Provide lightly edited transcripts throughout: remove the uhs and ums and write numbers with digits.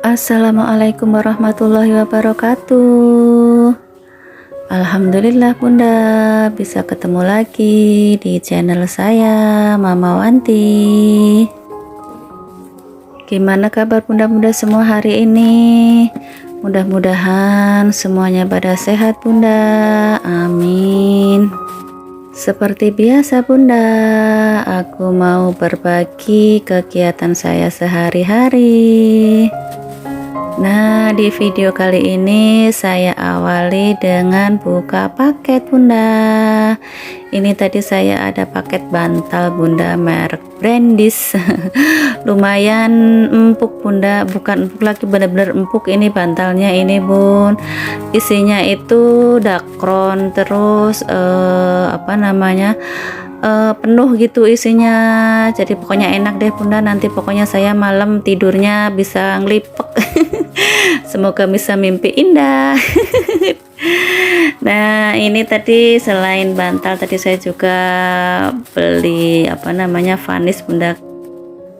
Assalamualaikum warahmatullahi wabarakatuh. Alhamdulillah bunda bisa ketemu lagi di channel saya Mama Wanti. Gimana kabar bunda-bunda semua hari ini? Mudah-mudahan semuanya pada sehat bunda, amin. Seperti biasa bunda, aku mau berbagi kegiatan saya sehari-hari. Nah, di video kali ini saya awali dengan buka paket bunda. Ini tadi saya ada paket bantal bunda merek Brandis. Lumayan empuk bunda, bukan empuk lagi, bener-bener empuk ini bantalnya ini bun. Isinya itu dakron, terus penuh gitu isinya, jadi pokoknya enak deh bunda. Nanti pokoknya saya malam tidurnya bisa ngelipek. Semoga bisa mimpi indah. Nah, ini tadi selain bantal tadi saya juga beli vanis bunda.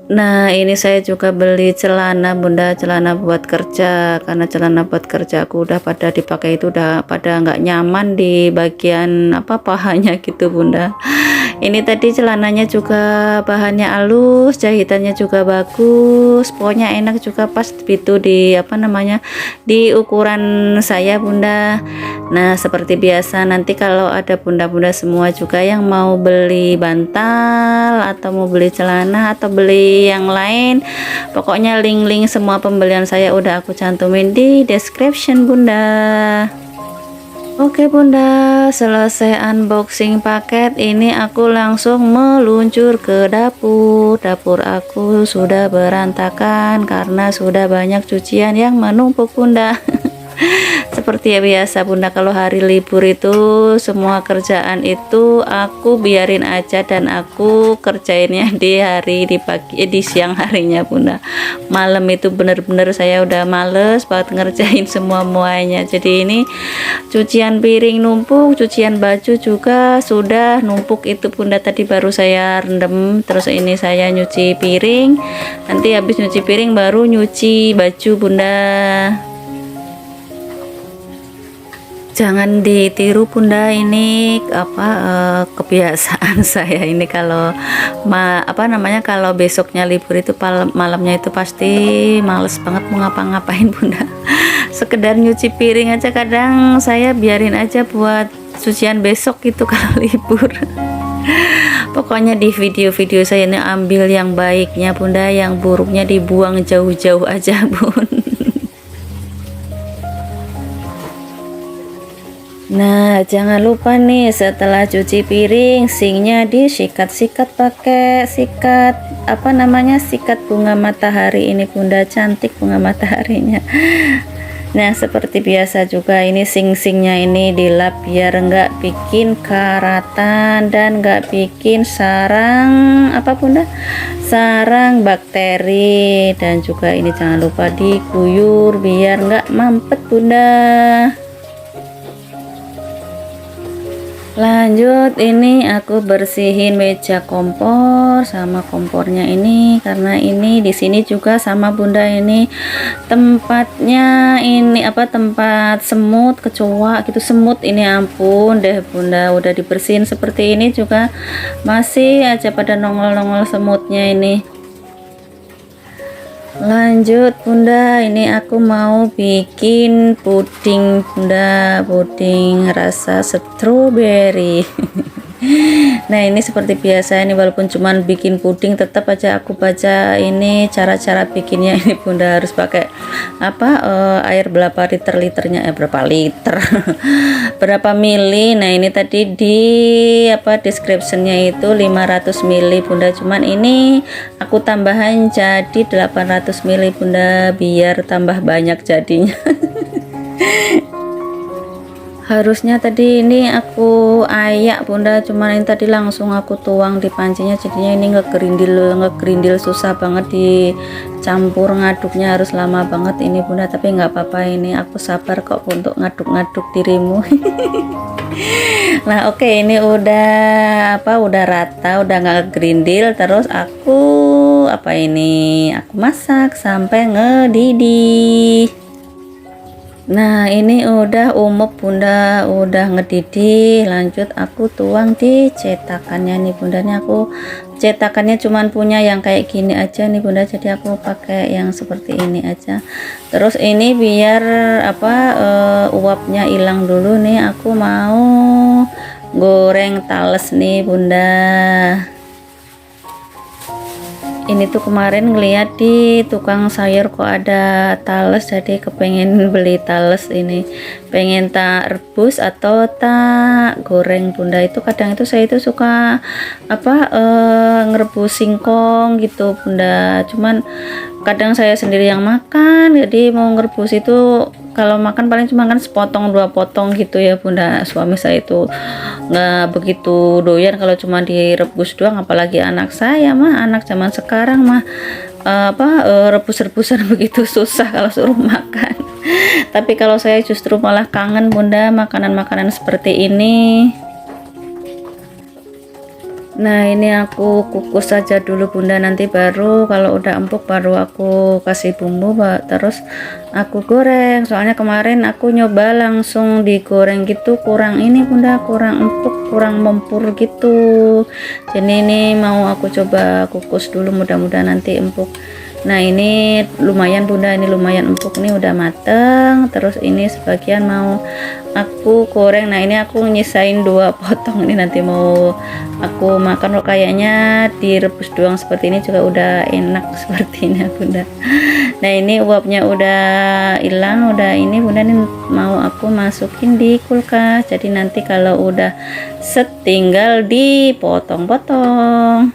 Nah, ini saya juga beli celana bunda, celana buat kerja, karena celana buat kerja aku udah pada dipakai itu udah pada nggak nyaman di bagian pahanya gitu bunda. Ini tadi celananya juga bahannya halus, jahitannya juga bagus, pokoknya enak juga, pas itu di ukuran saya bunda. Nah, seperti biasa nanti kalau ada bunda-bunda semua juga yang mau beli bantal atau mau beli celana atau beli yang lain, pokoknya link-link semua pembelian saya udah aku cantumin di description bunda. Oke bunda, selesai unboxing paket ini aku langsung meluncur ke dapur. Dapur aku sudah berantakan karena sudah banyak cucian yang menumpuk bunda. Seperti biasa bunda, kalau hari libur itu semua kerjaan itu aku biarin aja dan aku kerjainnya di siang harinya bunda. Malam itu bener-bener saya udah males banget ngerjain semuanya. Jadi ini cucian piring numpuk, cucian baju juga sudah numpuk itu bunda. Tadi baru saya rendam, terus ini saya nyuci piring, nanti habis nyuci piring baru nyuci baju bunda. Jangan ditiru bunda, ini kebiasaan saya ini kalau kalau besoknya libur itu malamnya itu pasti males banget mau ngapa-ngapain bunda. Sekedar nyuci piring aja kadang saya biarin aja buat cucian besok gitu kalau libur. Pokoknya di video-video saya ini ambil yang baiknya bunda, yang buruknya dibuang jauh-jauh aja bun. Nah, jangan lupa nih setelah cuci piring sinknya disikat-sikat pakai sikat sikat bunga matahari ini bunda, cantik bunga mataharinya. Nah, seperti biasa juga ini sink-sinknya ini dilap biar nggak bikin karatan dan nggak bikin sarang bunda, sarang bakteri. Dan juga ini jangan lupa diguyur biar nggak mampet bunda. Lanjut, ini aku bersihin meja kompor sama kompornya ini, karena ini di sini juga sama bunda, ini tempatnya ini tempat semut, kecoa gitu, semut ini ampun deh bunda, udah dibersihin seperti ini juga masih aja pada nongol-nongol semutnya ini. Lanjut bunda, ini aku mau bikin puding bunda, puding rasa stroberi. Nah, ini seperti biasa ini walaupun cuman bikin puding tetap aja aku baca ini cara-cara bikinnya ini bunda, harus pakai air berapa liternya berapa liter berapa mili. Nah, ini tadi di descriptionnya itu 500 mili bunda, cuman ini aku tambahan jadi 800 mili bunda biar tambah banyak jadinya. Harusnya tadi ini aku ayak bunda, cuman ini tadi langsung aku tuang di pancinya, jadinya ini ngegerindil susah banget dicampur, ngaduknya harus lama banget ini bunda. Tapi nggak apa-apa, ini aku sabar kok untuk ngaduk-ngaduk dirimu. Nah oke, ini udah rata, udah nggak gerindil. Terus aku aku masak sampai ngedidih. Nah ini udah umep bunda, udah ngedidih. Lanjut aku tuang di cetakannya nih bunda. Ini aku cetakannya cuman punya yang kayak gini aja nih bunda, jadi aku pakai yang seperti ini aja. Terus ini biar uapnya hilang dulu nih, aku mau goreng tales nih bunda. Ini tuh kemarin ngeliat di tukang sayur kok ada tales, jadi kepengen beli tales ini, pengen tak rebus atau tak goreng bunda. Itu kadang itu saya itu suka ngerebus singkong gitu bunda, cuman kadang saya sendiri yang makan, jadi mau ngerebus itu kalau makan paling cuma kan sepotong 2 potong gitu ya bunda. Suami saya itu nggak begitu doyan kalau cuma direbus doang, apalagi anak saya mah, anak zaman sekarang mah rebus-rebusan begitu susah kalau suruh makan. Tapi kalau saya justru malah kangen bunda makanan-makanan seperti ini. Nah ini aku kukus saja dulu bunda, nanti baru kalau udah empuk baru aku kasih bumbu, terus aku goreng. Soalnya kemarin aku nyoba langsung digoreng gitu, kurang ini bunda, kurang empuk, kurang mempur gitu. Jadi ini mau aku coba kukus dulu, mudah-mudahan nanti empuk. Nah ini lumayan bunda, ini lumayan empuk nih, udah mateng. Terus ini sebagian mau aku goreng. Nah ini aku nyisain 2 potong, ini nanti mau aku makan. Kok kayaknya direbus doang seperti ini juga udah enak seperti ini bunda. Nah ini uapnya udah hilang, udah ini bunda, ini mau aku masukin di kulkas, jadi nanti kalau udah set tinggal dipotong-potong.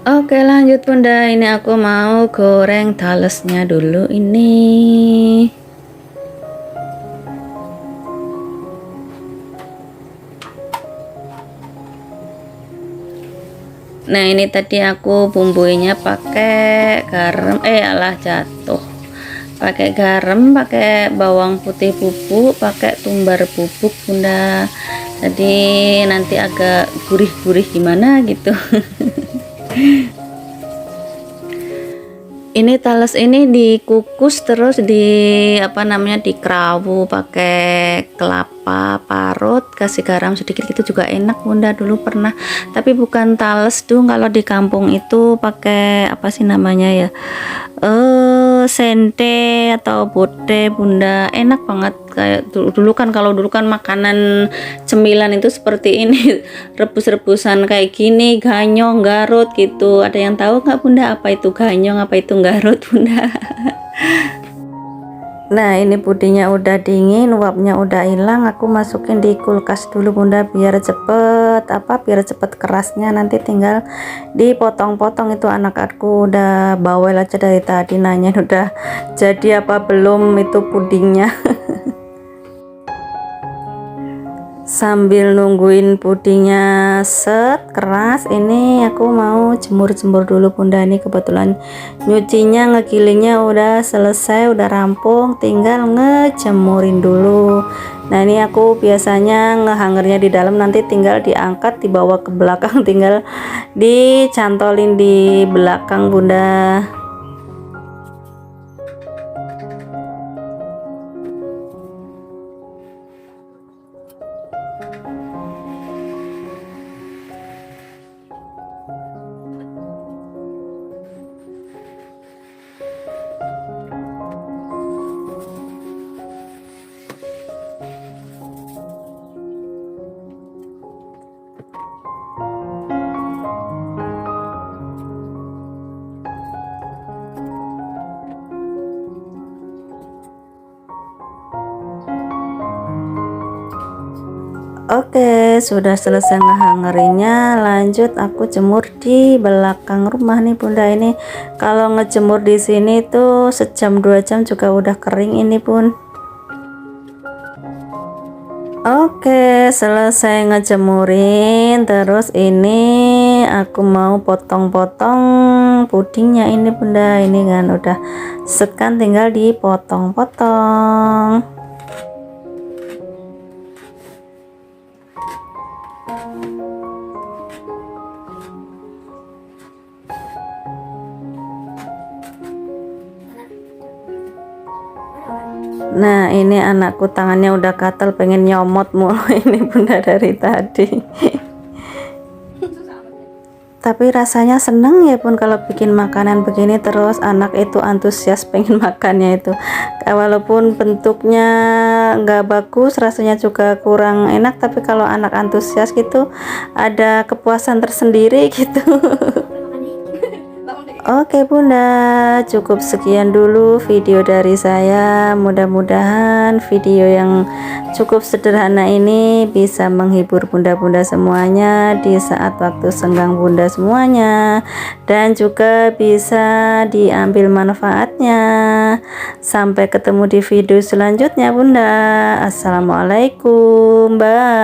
Oke lanjut bunda, ini aku mau goreng talesnya dulu ini. Nah ini tadi aku bumbuinya pakai garam, jatuh, pakai garam, pakai bawang putih bubuk, pakai tumbar bubuk bunda, jadi nanti agak gurih-gurih gimana gitu. Ini tales ini dikukus terus dikerawu pakai kelapa parut, kasih garam sedikit gitu juga enak bunda. Dulu pernah, tapi bukan tales tuh, kalau di kampung itu pakai sente atau bote bunda, enak banget. Kayak dulu kan, kalau dulu kan makanan cemilan itu seperti ini, rebus-rebusan kayak gini, ganyong, garut gitu. Ada yang tahu nggak bunda apa itu ganyong, apa itu garut bunda? Nah ini pudingnya udah dingin, uapnya udah hilang, aku masukin di kulkas dulu bunda, biar cepet kerasnya. Nanti tinggal dipotong-potong. Itu anak aku udah bawel aja dari tadi nanya udah jadi apa belum itu pudingnya. Sambil nungguin pudingnya set keras, ini aku mau jemur-jemur dulu bunda. Ini kebetulan nyucinya, ngegilingnya udah selesai, udah rampung, tinggal ngejemurin dulu. Nah ini aku biasanya ngehangernya di dalam, nanti tinggal diangkat dibawa ke belakang, tinggal dicantolin di belakang bunda. Oke, sudah selesai ngehangerinya, lanjut aku jemur di belakang rumah nih bunda. Ini kalau ngejemur di sini tuh sejam 2 jam juga udah kering ini pun. Oke, selesai ngejemurin, terus ini aku mau potong-potong pudingnya ini bunda. Ini kan udah sekan, tinggal dipotong-potong. Nah ini anakku tangannya udah gatel pengen nyomot mulu ini bunda dari tadi. Tapi rasanya seneng ya pun kalau bikin makanan begini, terus anak itu antusias pengen makannya itu. Walaupun bentuknya nggak bagus, rasanya juga kurang enak, tapi kalau anak antusias gitu ada kepuasan tersendiri gitu. Oke bunda, cukup sekian dulu video dari saya. Mudah-mudahan video yang cukup sederhana ini bisa menghibur bunda-bunda semuanya di saat waktu senggang bunda semuanya, dan juga bisa diambil manfaatnya. Sampai ketemu di video selanjutnya bunda. Assalamualaikum, bye.